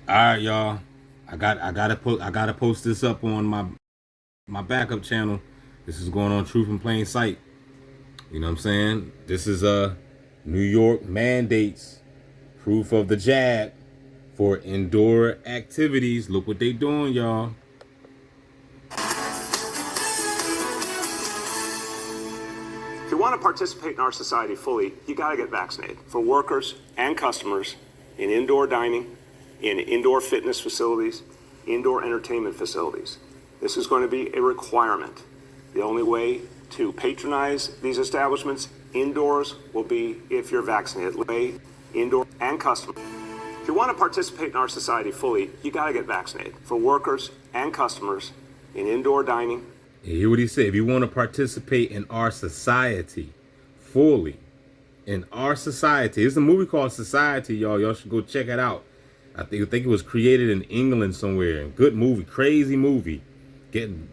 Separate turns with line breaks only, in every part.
All right, y'all. I gotta post this up on my backup channel. This is going on Truth in Plain Sight. You know what I'm saying? This is New York mandates proof of the jab for indoor activities. Look what they doing, y'all.
If you want to participate in our society fully, you got to get vaccinated. For workers and customers in indoor dining, in indoor fitness facilities, indoor entertainment facilities. This is going to be a requirement. The only way to patronize these establishments indoors will be if you're vaccinated. Indoor and customers. If you want to participate in our society fully, you got to get vaccinated. For workers and customers in indoor dining.
You hear what he said? If you want to participate in our society fully, in our society, it's a movie called Society, y'all. Y'all should go check it out. I think it was created in England somewhere. Good movie, crazy movie. Getting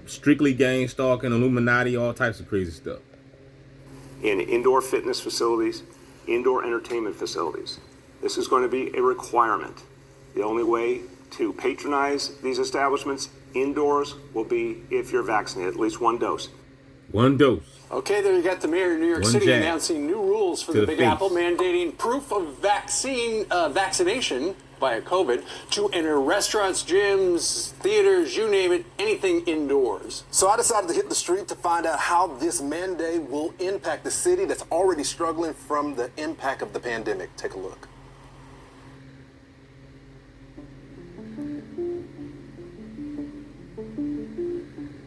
strictly gang stalking, Illuminati, all types of crazy stuff.
In indoor fitness facilities, indoor entertainment facilities. This is going to be a requirement. The only way to patronize these establishments indoors will be if you're vaccinated, at least one dose.
One dose.
Okay, there you got the mayor of New York City announcing new rules for the Big Apple, mandating proof of vaccination via COVID to enter restaurants, gyms, theaters, you name it, anything indoors.
So I decided to hit the street to find out how this mandate will impact the city that's already struggling from the impact of the pandemic. Take a look.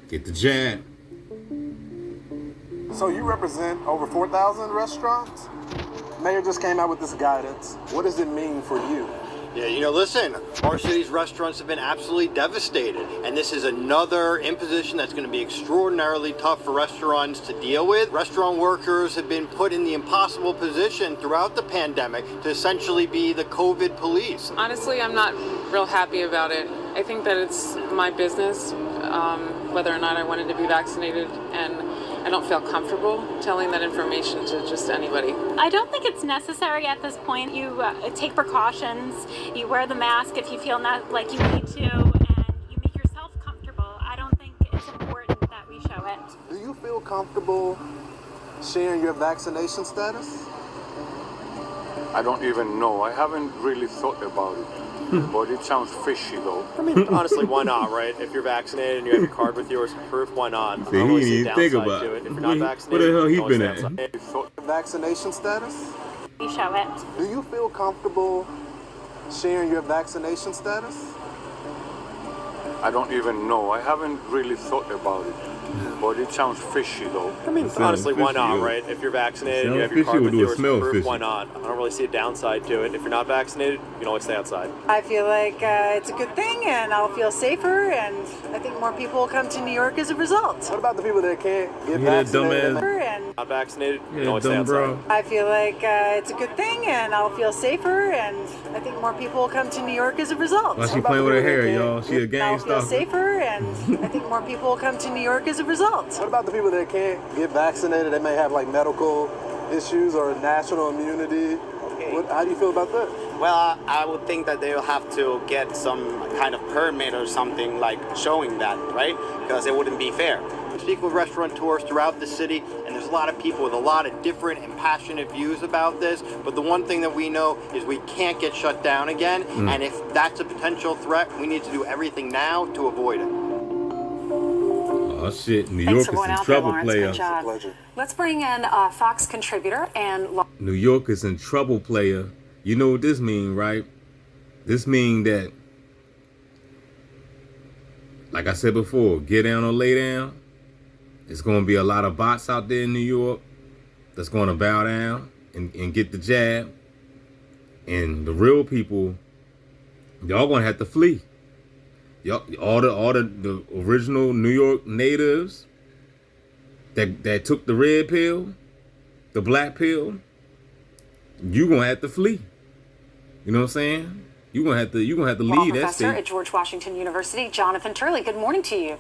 Get the jab.
So you represent over 4,000 restaurants? Mayor just came out with this guidance. What does it mean for you?
Yeah, listen, our city's restaurants have been absolutely devastated, and this is another imposition that's going to be extraordinarily tough for restaurants to deal with. Restaurant workers have been put in the impossible position throughout the pandemic to essentially be the COVID police.
Honestly, I'm not real happy about it. I think that it's my business, whether or not I wanted to be vaccinated, and I don't feel comfortable telling that information to just anybody.
I don't think it's necessary at this point. You take precautions, you wear the mask if you feel not like you need to, and you make yourself comfortable. I don't think it's important that we show it.
Do you feel comfortable sharing your vaccination status?
I don't even know. I haven't really thought about it. But it sounds fishy, though.
I mean, honestly, why not, right? If you're vaccinated and you have your card with you or some proof, why not?
See, he didn't even think about it.
If you're not vaccinated,
where the hell he been at?
Vaccination status?
We show it.
Do you feel comfortable sharing your vaccination status?
I don't even know. I haven't really thought about it. But it sounds fishy, though.
I mean, honestly, why not, right? If you're vaccinated and you have your card with you or some proof, why not? I don't really see a downside to it. If you're not vaccinated, you can always stay outside.
I feel like it's a good thing, and I'll feel safer, and I think more people will come to New York as a result.
What about the people that can't get vaccinated?
And
not vaccinated, you can always stay outside.
I feel like it's a good thing, and I'll feel safer, and I think more people will come to New York as a result.
Why she playing with her hair, y'all? She a gang stalker.
I'll feel safer, and I think more people will come to New York as a result.
What about the people that can't get vaccinated? They may have like medical issues or national immunity. Okay. How do you feel about that?
Well, I would think that they'll have to get some kind of permit or something like showing that, right? Because it wouldn't be fair.
I speak with restaurateurs throughout the city, and there's a lot of people with a lot of different and passionate views about this. But the one thing that we know is we can't get shut down again. And if that's a potential threat, we need to do everything now to avoid it.
Oh shit, New York is in trouble, player.
Let's bring in Fox contributor and...
New York is in trouble, player. You know what this mean, right? This mean that, like I said before, get down or lay down. There's going to be a lot of bots out there in New York that's going to bow down and get the jab. And the real people, y'all going to have to flee. All the original New York natives that took the red pill, the black pill, you gonna have to flee. You know what I'm saying? You're gonna have to leave that state.
Professor at George Washington University, Jonathan Turley. Good morning to you.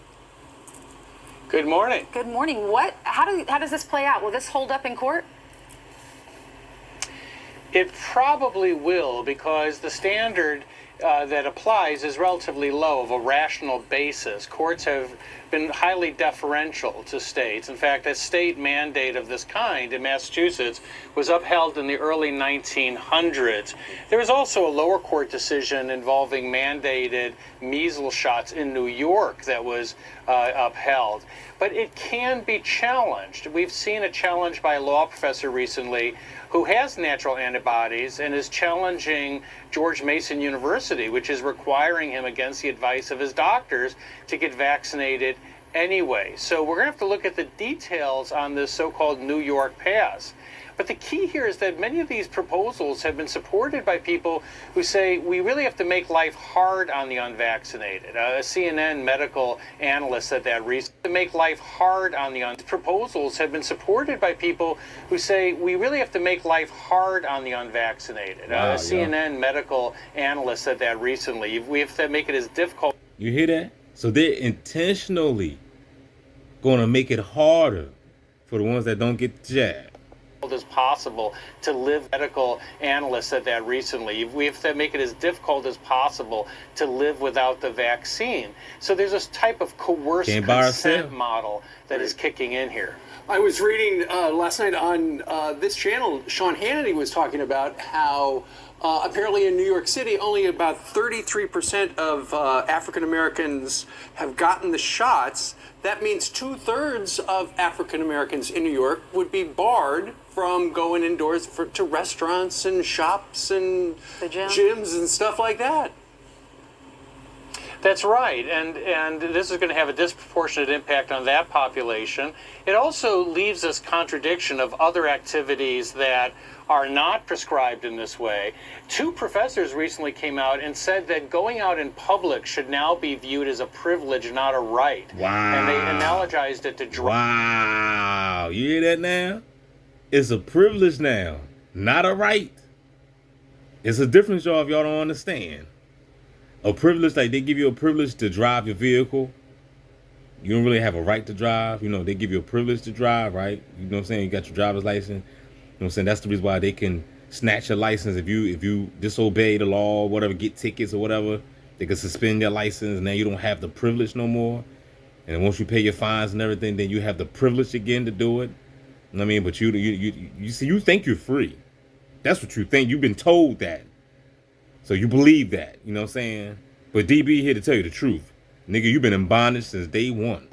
Good morning.
Good morning. How does this play out? Will this hold up in court?
It probably will, because the standard that applies is relatively low of a rational basis. Courts have been highly deferential to states. In fact, a state mandate of this kind in Massachusetts was upheld in the early 1900s. There was also a lower court decision involving mandated measles shots in New York that was upheld. But it can be challenged. We've seen a challenge by a law professor recently who has natural antibodies and is challenging George Mason University, which is requiring him, against the advice of his doctors, to get vaccinated anyway. So we're going to have to look at the details on this so-called New York pass. But the key here is that many of these proposals have been supported by people who say we really have to make life hard on the unvaccinated. A CNN medical analyst said that recently. To make life hard on the proposals have been supported by people who say we really have to make life hard on the unvaccinated. A CNN medical analyst said that recently. We have to make it as difficult.
You hear that? So they're intentionally going to make it harder for the ones that don't get the jab
as possible to live. Medical analyst said that recently. We have to make it as difficult as possible to live without the vaccine. So there's this type of coerced consent model that is kicking in here.
I was reading last night on this channel, Sean Hannity was talking about how apparently in New York City, only about 33% of African Americans have gotten the shots. That means 2/3 of African Americans in New York would be barred from going indoors to restaurants and shops and gyms and stuff like that.
That's right, and this is going to have a disproportionate impact on that population. It also leaves this contradiction of other activities that are not prescribed in this way. 2 professors recently came out and said that going out in public should now be viewed as a privilege, not a right.
Wow.
And they analogized it to
Wow. You hear that now? It's a privilege now, not a right. It's a difference, y'all, if y'all don't understand. A privilege, like they give you a privilege to drive your vehicle. You don't really have a right to drive. You know, they give you a privilege to drive, right? You know what I'm saying? You got your driver's license. You know what I'm saying? That's the reason why they can snatch your license if you disobey the law or whatever, get tickets or whatever. They can suspend your license, and now you don't have the privilege no more. And once you pay your fines and everything, then you have the privilege again to do it. You know what I mean? But you see, you think you're free. That's what you think. You've been told that. So you believe that, you know what I'm saying? But DB here to tell you the truth. Nigga, you've been in bondage since day one.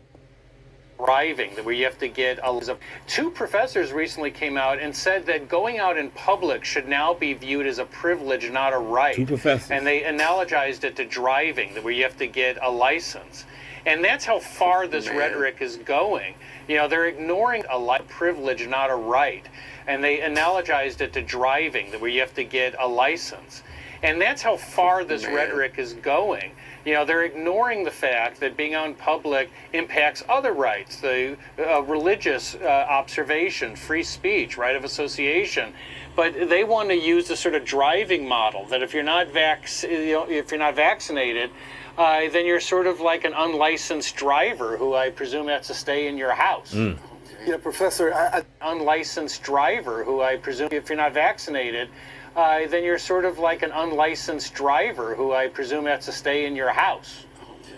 Driving, where you have to get a... 2 professors recently came out and said that going out in public should now be viewed as a privilege, not a right.
2 professors.
And they analogized it to driving, where you have to get a license. And that's how far this rhetoric is going. You know, they're ignoring a privilege, not a right. And they analogized it to driving, where you have to get a license. And that's how far this rhetoric is going. You know, they're ignoring the fact that being out in public impacts other rights, the religious observation, free speech, right of association. But they want to use the sort of driving model that if you're not vaccinated, then you're sort of like an unlicensed driver who I presume has to stay in your house.
Yeah, Professor,
unlicensed driver who I presume if you're not vaccinated, then you're sort of like an unlicensed driver who I presume has to stay in your house.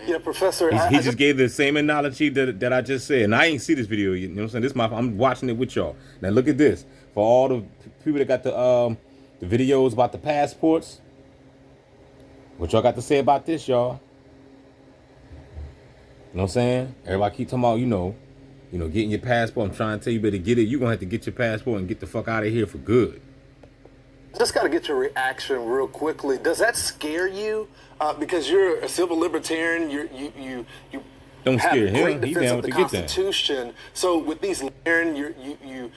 Yeah, Professor.
He just gave the same analogy that I just said. And I ain't see this video yet. You know what I'm saying? I'm watching it with y'all. Now look at this. For all the people that got the videos about the passports, what y'all got to say about this, y'all? You know what I'm saying? Everybody keep talking about, you know, getting your passport. I'm trying to tell you, better get it. You're going to have to get your passport and get the fuck out of here for good.
Just got to get your reaction real quickly. Does that scare you? Because you're a civil libertarian, you
don't
have
scare him.
great defense of the Constitution. So with these, you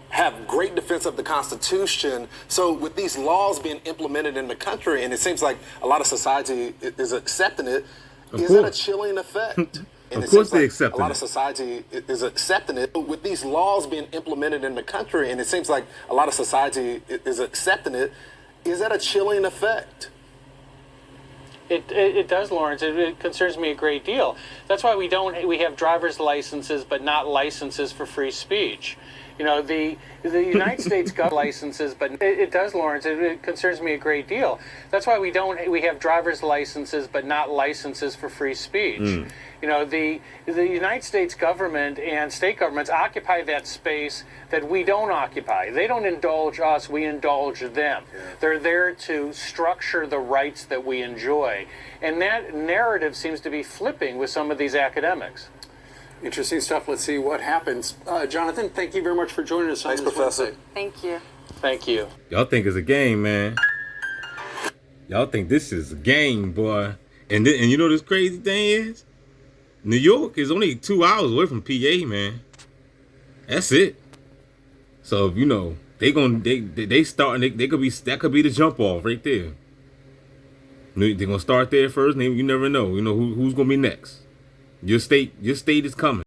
have great defense of the Constitution. So with these laws being implemented in the country, and it seems like a lot of society is accepting it, is that a chilling effect?
Of course they accept it.
A lot of society is accepting it. With these laws being implemented in the country, and it seems like a lot of society is accepting it, is that a chilling effect?
It does, Lawrence. It concerns me a great deal. That's why we have driver's licenses, but not licenses for free speech.
You know, the United States government licenses, but it does, Lawrence. It concerns me a great deal. That's why we have driver's licenses, but not licenses for free speech. You know, the United States government and state governments occupy that space that we don't occupy. They don't indulge us, we indulge them. They're there to structure the rights that we enjoy. And that narrative seems to be flipping with some of these academics.
Interesting stuff. Let's see what happens. Jonathan, thank you very much for joining us.
Thanks, Professor.
Thank you.
Thank you.
Y'all think it's a game, man. Y'all think this is a game, boy. And you know this crazy thing is? New York is only 2 hours away from PA, man. That's it. So if you know they starting, they could be, that could be the jump off right there. They're gonna start there first, and you never know. You know who's gonna be next. Your state is coming.